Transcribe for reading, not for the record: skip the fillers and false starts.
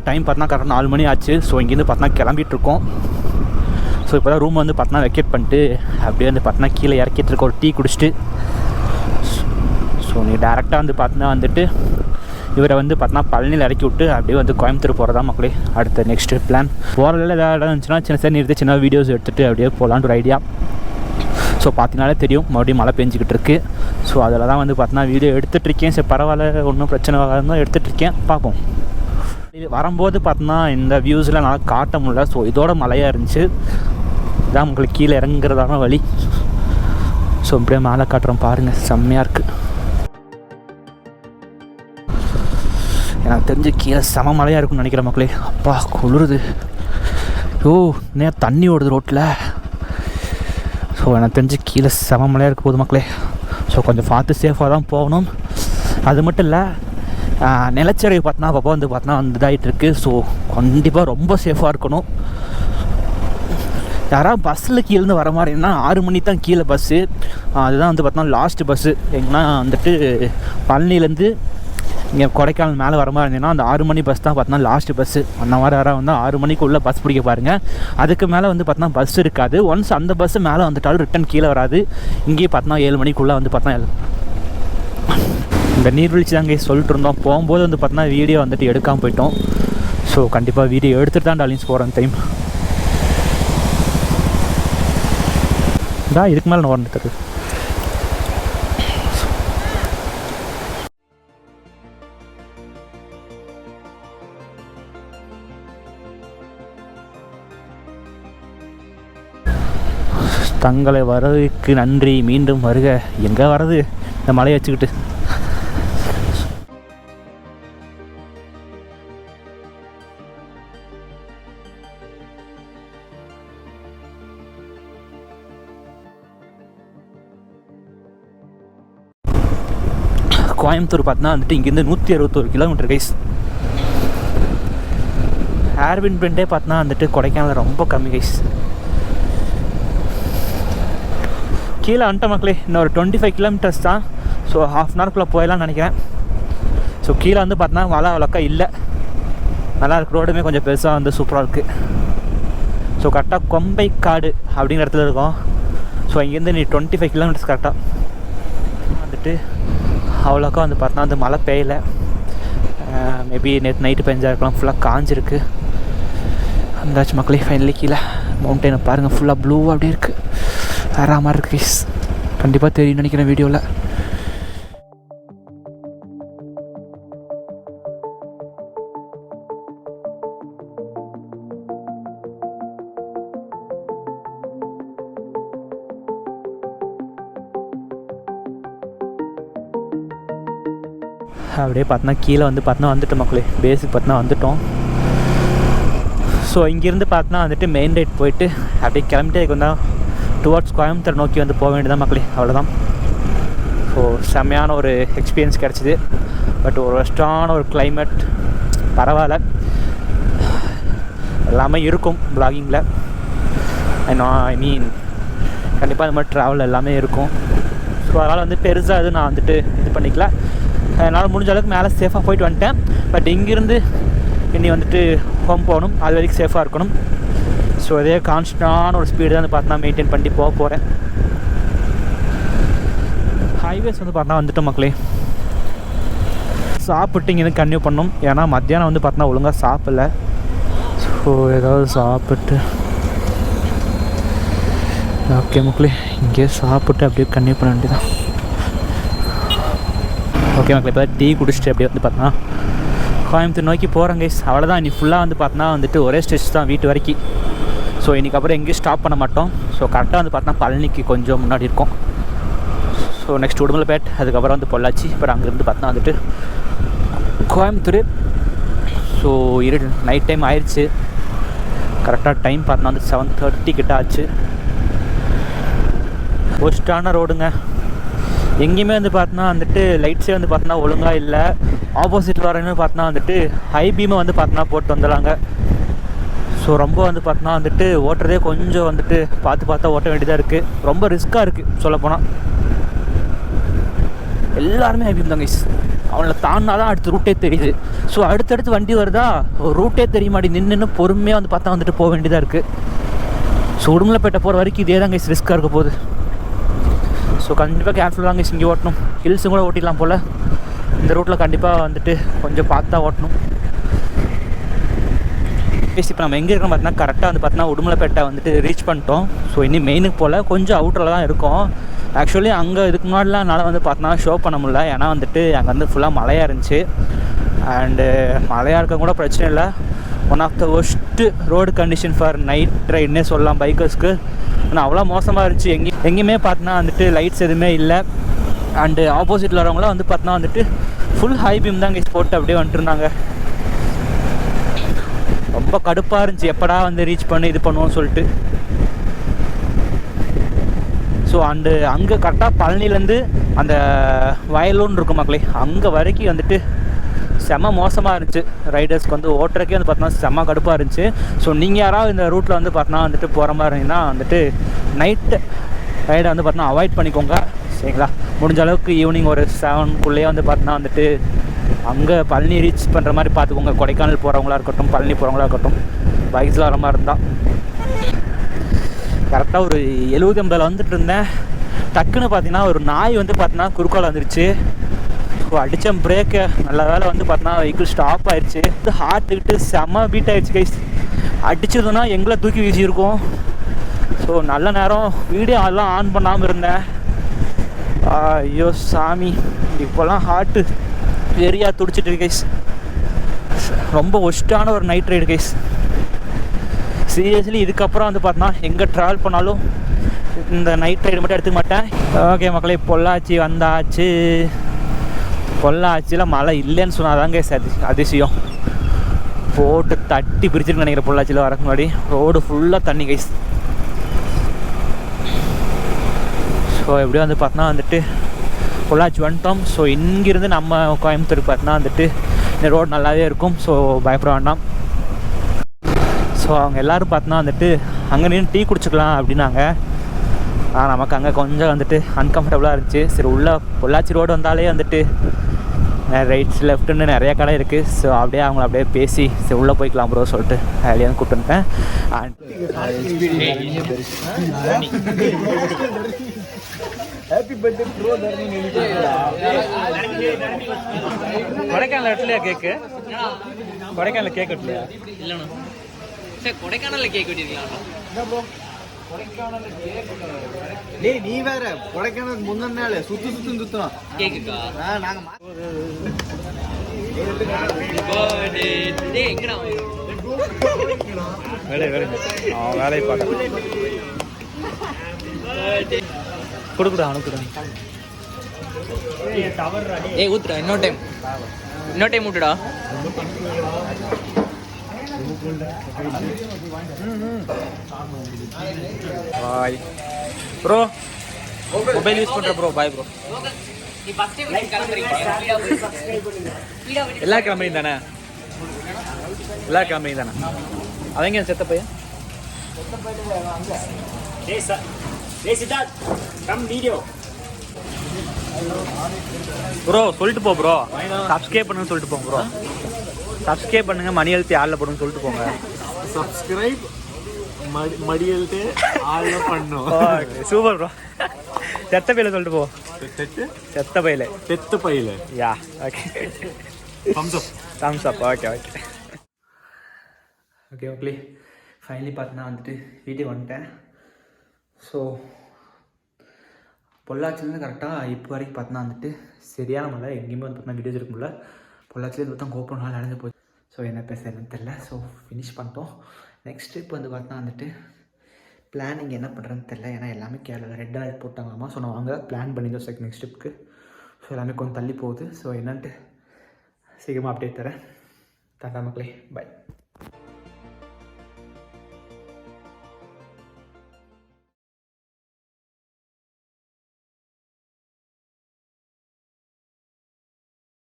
Time பார்த்தா கரெக்டாக 4 மணி ஆச்சு. ஸோ இங்கேருந்து பார்த்தா கிளம்பிகிட்ருக்கோம். ஸோ இப்போ தான் ரூம் வந்து பார்த்தா வெக்கேட் பண்ணிட்டு அப்படியே வந்து பார்த்தா கீழே இறக்கிட்டு இருக்கோம் ஒரு டீ குடிச்சிட்டு. ஸோ நீ டேரெக்டாக வந்து பார்த்தா வந்துட்டு இவரை வந்து பார்த்தா பழனியில் இறக்கி விட்டு அப்படியே வந்து கோயம்புத்தூர் போகிறதா மக்களே அடுத்த நெக்ஸ்ட்டு பிளான். போகிறதில் ஏதாவது இடம் இருந்துச்சுன்னா சின்ன நிறுத்தி சின்ன வீடியோஸ் எடுத்துகிட்டு அப்படியே போகலான்னு ஒரு ஐடியா. ஸோ பார்த்தீங்கனாலே தெரியும் மறுபடியும் மழை பெஞ்சிக்கிட்டு இருக்குது. ஸோ அதில் தான் வந்து பார்த்தா வீடியோ எடுத்துகிட்ருக்கேன். சரி பரவாயில்ல, ஒன்றும் பிரச்சனை வராதுன்னு எடுத்துகிட்ருக்கேன். பார்ப்போம். இது வரும்போது பார்த்தோன்னா இந்த வியூஸில் நல்லா காட்ட முடியல. ஸோ இதோட மழையாக இருந்துச்சு. இதான் உங்களுக்கு கீழே இறங்குறதான வழி. ஸோ இப்படியே மேலே காட்டுறோம் பாருங்கள், செம்மையாக இருக்குது. எனக்கு தெரிஞ்சு கீழே செம மழையாக இருக்குன்னு நினைக்கிற மக்களே. அப்பா குளிருது. தண்ணி ஓடுது ரோட்டில். ஸோ எனக்கு தெரிஞ்சு கீழே செம மழையாக இருக்க போகுது மக்களே. ஸோ கொஞ்சம் பார்த்து சேஃபாக தான் போகணும். அது மட்டும் இல்லை, நிலச்சரிவு பார்த்தோன்னா அப்பப்போ வந்து பார்த்தோன்னா வந்து இதாகிட்டுருக்கு. ஸோ கண்டிப்பாக ரொம்ப சேஃபாக இருக்கணும். யாராவது பஸ்ஸில் கீழேருந்து வர மாதிரின்னா 6 மணி தான் கீழே பஸ்ஸு. அதுதான் வந்து பார்த்தோன்னா லாஸ்ட்டு பஸ்ஸு. எங்கன்னா வந்துட்டு பழனிலேருந்து இங்கே கொடைக்கானல் மேலே வர மாதிரி இருந்தீங்கன்னா அந்த 6 மணி பஸ் தான் பார்த்தோன்னா லாஸ்ட்டு பஸ்ஸு. அந்த மாதிரி யாராவது வந்து 6 மணிக்குள்ளே பஸ் பிடிக்க பாருங்கள். அதுக்கு மேலே வந்து பார்த்தோன்னா பஸ் இருக்காது. ஒன்ஸ் அந்த பஸ்ஸு மேலே வந்துட்டாலும் ரிட்டன் கீழே வராது. இங்கேயே பார்த்தோன்னா 7 மணிக்குள்ளே வந்து பார்த்தோன்னா இந்த நீர்வீழ்ச்சி தாங்க சொல்லிட்டு இருந்தோம். போகும்போது வந்து பார்த்தோன்னா வீடியோ வந்துட்டு எடுக்காமல் போயிட்டோம். ஸோ கண்டிப்பாக வீடியோ எடுத்துகிட்டு தான் டாலின்ஸ் போகிறேன் டைம் தான். இதுக்கு மேலே நான் வந்துட்டு தங்களை வரவுக்கு நன்றி, மீண்டும் வருக. எங்கே வர்றது இந்த மலையை வச்சுக்கிட்டு. கோயம்புத்தூர் பார்த்தா வந்துட்டு இங்கேருந்து 161 கிலோமீட்டர் கைஸ். ஏர்வின் பிரிண்டே பார்த்தா வந்துட்டு கொடைக்கானல் ரொம்ப கம்மி கைஸ். கீழே வந்துட்ட மக்களே. இன்னும் ஒரு 25 கிலோமீட்டர்ஸ் தான். ஸோ ½ அன் ஹவர்க்குள்ளே போயிடலாம்னு நினைக்கிறேன். ஸோ கீழே வந்து பார்த்தா மழை அவ்வளோக்கா இல்லை, நல்லா இருக்குது. ரோடுமே கொஞ்சம் பெருசாக வந்து சூப்பராக இருக்குது. ஸோ கரெக்டாக கொம்பைக்காடு அப்படிங்கிற இடத்துல இருக்கும். ஸோ இங்கேருந்து நீ 25 கிலோமீட்டர்ஸ் கரெக்டாக வந்துட்டு அவ்வளோக்கா வந்து பார்த்தா வந்து மழை பெய்யலை. மேபி நேற்று நைட்டு பெஞ்சா இருக்கலாம். ஃபுல்லாக காஞ்சிருக்கு. அந்தாச்சு மக்களே ஃபைனலி கீழே மவுண்டெயினை பாருங்கள், ஃபுல்லாக ப்ளூவாக அப்படியே இருக்குது. வேற மாதிரி இருக்கு கைஸ். கண்டிப்பாக தெரியும் நினைக்கிறேன் வீடியோவில். அப்படியே பார்த்தோன்னா கீழே வந்து பார்த்தோன்னா வந்துட்டோம் மக்களே. பேஸுக்கு பார்த்தோன்னா வந்துட்டோம். ஸோ இங்கேருந்து பார்த்தோன்னா வந்துட்டு மெயின் ரைட் போயிட்டு அப்படியே கிளம்பிட்டே வந்தால் டுவர்ட்ஸ் கோயம்புத்தூர் நோக்கி வந்து போக வேண்டியதான் மக்களே. அவ்வளோதான். ஸோ செம்மையான ஒரு எக்ஸ்பீரியன்ஸ் கிடச்சிது. பட் ஒரு பெஸ்ட்டான ஒரு கிளைமேட், பரவாயில்ல, எல்லாமே இருக்கும் ப்ளாகிங்கில். ஐ மீன் கண்டிப்பாக இந்த மாதிரி ட்ராவல் எல்லாமே இருக்கும். ஸோ அதனால் வந்து பெருசாக அது நான் வந்துட்டு இது பண்ணிக்கல. என்னால் முடிஞ்ச அளவுக்கு மேலே சேஃபாக போயிட்டு வந்துட்டேன். பட் இங்கேருந்து இனி வந்துட்டு ஹோம் போகணும். அது வரைக்கும் சேஃபாக இருக்கணும். ஸோ இதே கான்ஸ்டன்டான ஒரு ஸ்பீடு தான் வந்து பார்த்தா மெயின்டைன் பண்ணி போக போகிறேன். ஹைவேஸ் வந்து பார்த்தா வந்துட்டோம் மக்களே. சாப்பிட்டு இங்கே கன்டினியூ பண்ணணும். ஏன்னா மத்தியானம் வந்து பார்த்தா ஒழுங்காக சாப்பிடல. ஸோ ஏதாவது சாப்பிட்டு ஓகே மக்களே இங்கே சாப்பிட்டு அப்படியே கன்டினியூ பண்ண வேண்டியதான். ஓகே மக்களே இப்போ டீ குடிச்சிட்டு அப்படியே வந்து பார்த்தா கோயம்புத்தூர் நோக்கி போகிறேன் கைஸ். அவ்வளோதான். இன்னைக்கு ஃபுல்லாக வந்து பார்த்தா வந்துட்டு ஒரே ஸ்டெச் தான் வீட்டு வரைக்கும். ஸோ இன்றைக்கி அப்புறம் எங்கேயும் ஸ்டாப் பண்ண மாட்டோம். ஸோ கரெக்டாக வந்து பார்த்தா பழனிக்கு கொஞ்சம் முன்னாடி இருக்கும். ஸோ நெக்ஸ்ட் உடுமலைப்பேட், அதுக்கப்புறம் வந்து பொள்ளாச்சி, அப்புறம் அங்கேருந்து பார்த்தா வந்துட்டு கோயம்புத்தூர். ஸோ நைட் டைம் ஆயிடுச்சு. கரெக்டாக டைம் பார்த்தா வந்து 7:30 கிட்ட ஆச்சு. ஒஸ்ட்டான ரோடுங்க. எங்கேயுமே வந்து பார்த்தோன்னா வந்துட்டு லைட்ஸே வந்து பார்த்தோன்னா ஒழுங்காக இல்லை. ஆப்போசிட்டில் வரேன்னு பார்த்தோன்னா வந்துட்டு ஹை பீமை வந்து பார்த்தோன்னா போட்டு வந்துடுறாங்க. ஸோ ரொம்ப வந்து பார்த்தோன்னா வந்துட்டு ஓட்டுறதே கொஞ்சம் வந்துட்டு பார்த்து ஓட்ட வேண்டியதாக இருக்குது. ரொம்ப ரிஸ்க்காக இருக்குது சொல்லப்போனால். எல்லாருமே ஹை பீம் தான் கைஸ். அவனை தாண்டினா தான் அடுத்த ரூட்டே தெரியுது. ஸோ அடுத்தடுத்து வண்டி வருதா, ரூட்டே தெரிய மாட்டேங்குது. நின்று பொறுமையாக வந்து பார்த்தா வந்துட்டு போக வேண்டியதாக இருக்குது. ஸோ உடுமலைப்பேட்டை போகிற வரைக்கும் இதே தான் கைஸ் ரிஸ்க்காக இருக்க போகுது. ஸோ கண்டிப்பாக கேர்ஃபுல்லாக கைஸ் இங்கே ஓட்டணும். ஹில்ஸும் கூட ஓட்டிடலாம் போல். இந்த ரூட்டில் கண்டிப்பாக வந்துட்டு கொஞ்சம் பார்த்து தான் ஓட்டணும். இப்போ நம்ம எங்கே இருக்கோம் பார்த்தீங்கன்னா கரெக்டாக வந்து பார்த்தீங்கன்னா உடுமலைப்பேட்டை வந்துட்டு ரீச் பண்ணிட்டோம். ஸோ இன்னும் மெயினுக்கு போல் கொஞ்சம் அவுட்டரில் தான் இருக்கும். ஆக்சுவலி அங்கே இதுக்கு முன்னாடிலாம் என்னால் வந்து பார்த்தோன்னா ஷோ பண்ண முடியல. ஏன்னா வந்துட்டு அங்கே வந்து ஃபுல்லாக மழையாக இருந்துச்சு. அண்டு மழையாக இருக்க கூட பிரச்சனை இல்லை. One of the worst road condition for night ரைட்னே சொல்லலாம் பைக்கர்ஸ்க்கு. ஆனால் அவ்வளோ மோசமாக இருந்துச்சு. எங்கேயுமே பார்த்தோன்னா வந்துட்டு லைட்ஸ் எதுவுமே இல்லை. அண்டு ஆப்போசிட்டில் வரவங்களாம் வந்து பார்த்தோன்னா வந்துட்டு ஃபுல் ஹை பீம் தான் இங்கே போட்டு அப்படியே வந்துட்டுருந்தாங்க. ரொம்ப கடுப்பாக இருந்துச்சு, எப்படா வந்து ரீச் பண்ணி இது பண்ணுவோம்னு சொல்லிட்டு. ஸோ அண்டு அங்கே கரெக்டாக பழனிலேருந்து அந்த வயலூர்னு இருக்கும் மக்களே, அங்கே வரைக்கும் வந்துட்டு செம்ம மோசமாக இருந்துச்சு. ரைடர்ஸ்க்கு வந்து ஓட்டுறக்கே வந்து பார்த்தோன்னா செம்ம கடுப்பாக இருந்துச்சு. ஸோ நீங்கள் யாராவது இந்த ரூட்டில் வந்து பார்த்தோன்னா வந்துட்டு போகிற மாதிரி இருந்தீங்கன்னா வந்துட்டு நைட்டு ரைடை வந்து பார்த்தோன்னா அவாய்ட் பண்ணிக்கோங்க சரிங்களா. முடிஞ்ச அளவுக்கு ஈவினிங் ஒரு 7 வந்து பார்த்தோன்னா வந்துட்டு அங்கே பழனி ரீச் பண்ணுற மாதிரி பார்த்துக்கோங்க. கொடைக்கானல் போகிறவங்களா இருக்கட்டும், பழனி போகிறவங்களா இருக்கட்டும், பைக்ஸில் வர மாதிரி இருந்தால். கரெக்டாக ஒரு 70-80 வந்துட்டு இருந்தேன். டக்குன்னு பார்த்தீங்கன்னா ஒரு நாய் வந்து பார்த்தீங்கன்னா குறுக்கால் வந்துருச்சு. ஸோ அடித்த பிரேக்கு நல்ல வேலை வந்து பார்த்தீங்கன்னா வெஹிக்கிள் ஸ்டாப் ஆயிடுச்சு. ஹார்ட்டுக்கிட்டு செம்ம பீட் ஆகிடுச்சு கைஸ். அடிச்சதுன்னா எங்களை தூக்கி வீசியிருக்கோம். ஸோ நல்ல நேரம் வீடியோ அதெல்லாம் ஆன் பண்ணாமல் இருந்தேன். ஐயோ சாமி, இப்போல்லாம் ஹார்ட்டு வெறியாக துடிச்சிட்டு இருக்கு கைஸ். ரொம்ப ஒஸ்ட்டான ஒரு நைட் ரைடு கைஸ். சீரியஸ்லி இதுக்கப்புறம் வந்து பார்த்தோன்னா எங்கே ட்ராவல் பண்ணாலும் இந்த நைட் ரைடு மட்டும் எடுத்துக்க மாட்டேன். ஓகே மக்களே, பொள்ளாச்சி வந்தாச்சு. பொள்ளாச்சியில் மழை இல்லைன்னு சொன்னாதாங்க அதிசயம். போட்டு தட்டி பிரிச்சுட்டு நினைக்கிறேன். பொள்ளாச்சியில் வரக்கு முன்னாடி ரோடு ஃபுல்லாக தண்ணி கைஸ். ஸோ எப்படியும் வந்து பார்த்தோன்னா வந்துட்டு பொள்ளாச்சி வந்துட்டோம். ஸோ இங்கேருந்து நம்ம கோயம்புத்தூருக்கு பார்த்தோன்னா வந்துட்டு இந்த ரோடு நல்லாவே இருக்கும். ஸோ பயப்பட வேண்டாம். ஸோ அவங்க எல்லோரும் பார்த்தோன்னா வந்துட்டு அங்கே நின்று டீ குடிச்சிக்கலாம் அப்படின்னாங்க. ஆனால் நமக்கு அங்கே கொஞ்சம் வந்துட்டு அன்கம்ஃபர்டபுளாக இருந்துச்சு. சரி உள்ளே பொள்ளாச்சி ரோடு வந்தாலே வந்துட்டு ரைட்ஸ் லெஃப்ட்டுன்னு நிறையா கடை இருக்குது. ஸோ அப்படியே அவங்கள அப்படியே பேசி சரி உள்ளே போய்க்கலாம் ப்ரோ சொல்லிட்டு அப்படியே கூப்பிட்டு வந்துட்டேன். ஹாப்பி பர்த்டே ப்ரோ தர்மன் எழுதி கொடைக்கானல் இடத்துலையா கேக்கு? கொடைக்கானல் கேக் வெட்டலையா? இல்லைண்ணா சார், கொடைக்கானலில் கேக் வெட்டிருக்கலாம். என்ன ப்ரோ கொடைக்கானல் கேக்? டேய் நீ வேற கொடைக்கானல் முந்தின நாள் சுத்தம் கேக்குக்கா? நாங்கள் எங்கடா வேலையை பார்க்க கொடுக்குறா அனுப்புறேன். ஏய் ஊத்துடா, இன்னொரு டைம் ஊட்டுடா. பாய் ப்ரோ, மொபைல் யூஸ் பண்ற ப்ரோ. Bye bro. எல்லா கிளம்புறீங்க தானே? எல்லா கிளம்புறீங்க தானே? அவங்க செத்த பையன் ப்ரோ சொல்லிட்டு போ ப்ரோ. சப்ஸ்கிரைப் பண்ணுங்க சொல்லிட்டு போங்க ப்ரோ. சப்ஸ்கிரைப் பண்ணுங்க, மணி எழுத்து ஆள்ல போடுன்னு சொல்லிட்டு போங்க. சப்ஸ்கிரைப் மணி எழுத்து ஆள்ல பண்ணும். Super bro. செத்த பையில சொல்லிட்டு போ. செத்த பையில யா. Okay thumbs up. Okay finally பார்த்தீங்கன்னா வந்துட்டு வீட்டுக்கு வந்துட்டேன். ஸோ பொள்ளாச்சிலேருந்து கரெக்டாக இப்போ வரைக்கும் பார்த்தோன்னா வந்துட்டு சரியான மழை. எங்கேயுமே வந்து பார்த்தா வீடியோஸ் எடுக்க முடியல. பொள்ளாச்சிலேருந்து பார்த்தா கோப்ரோ நாள் நடந்து போச்சு. ஸோ என்ன பேசுறதுன்னு தெரில. ஸோ ஃபினிஷ் பண்ணிட்டோம். நெக்ஸ்ட் ட்ரிப் வந்து பார்த்தா வந்துட்டு பிளானிங் என்ன பண்ணுறதுன்னு தெரில. ஏன்னா எல்லாமே கேரளா ரெட் அலர்ட் போட்டாங்களாமா. ஸோ நான் வாங்க பிளான் பண்ணியிருந்தோம் நெக்ஸ்ட் ட்ரிப்புக்கு. ஸோ எல்லாமே கொஞ்சம் தள்ளி போகுது. ஸோ என்னன்ட்டு சீக்கிரமாக அப்டேட் தரேன். டாடா மக்களே, பை.